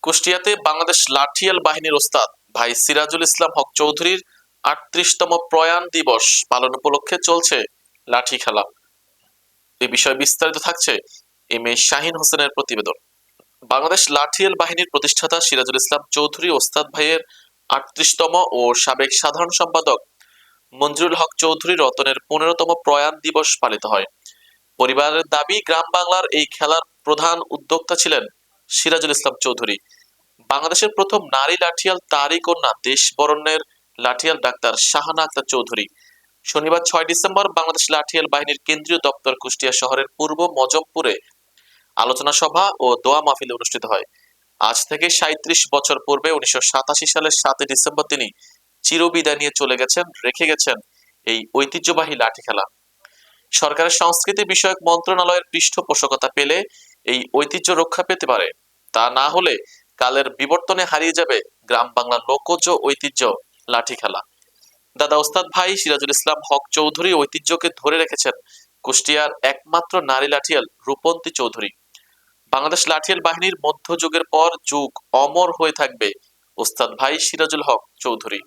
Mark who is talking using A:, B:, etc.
A: কুষ্টিয়াতে বাংলাদেশ লাঠিয়াল বাহিনীর ওস্তাদ ভাই সিরাজুল ইসলাম হক চৌধুরীর ৩৮তম প্রয়াণ দিবস পালন উপলক্ষে চলছে লাঠি খেলা। এ বিষয়ে বিস্তারিত থাকছে এম এ শাহিন হোসেনের প্রতিবেদন। বাংলাদেশ লাঠিয়াল বাহিনীর প্রতিষ্ঠাতা সিরাজুল ইসলাম চৌধুরী ওস্তাদ ভাইয়ের ৩৮তম ও সাবেক সাধারণ সম্পাদক মঞ্জুরুল হক চৌধুরী রতনের ১৫তম প্রয়াণ দিবস পালিত হয়। পরিবারের দাবি, গ্রাম বাংলার এই খেলার প্রধান উদ্যোক্তা ছিলেন সিরাজুল ইসলাম চৌধুরী। বাংলাদেশের প্রথম নারী লাঠিয়াল তারই কন্যা দেশ বরণ্যের লাঠিয়াল ডাক্তার শাহানা আক্তার চৌধুরী। শনিবার ৬ ডিসেম্বর বাংলাদেশ লাঠিয়াল বাহিনীর কেন্দ্রীয় দপ্তর কুষ্টিয়া শহরের পূর্ব মজমপুরে আলোচনা সভা ও দোয়া মাহফিল অনুষ্ঠিত হয়। আজ থেকে ৩৭ বছর পূর্বে ১৯৮৭ সালের ৭ ডিসেম্বর তিনি চিরবিদায় নিয়ে চলে গেছেন, রেখে গেছেন এই ঐতিহ্যবাহী লাঠি খেলা। সরকারের সংস্কৃতি বিষয়ক মন্ত্রণালয়ের পৃষ্ঠপোষকতা পেলে এই ঐতিহ্য রক্ষা পেতে পারে, তা না হলে কালের বিবর্তনে হারিয়ে যাবে গ্রাম বাংলার লোকজ ঐতিহ্য লাঠি খেলা। দাদা ওস্তাদ ভাই সিরাজুল ইসলাম হক চৌধুরী ঐতিহ্যকে ধরে রেখেছেন কুষ্টিয়ার একমাত্র নারী লাঠিয়াল রূপন্তী চৌধুরী। বাংলাদেশ লাঠিয়াল বাহিনীর মধ্যযুগের পর যুগ অমর হয়ে থাকবে ওস্তাদ ভাই সিরাজুল হক চৌধুরী।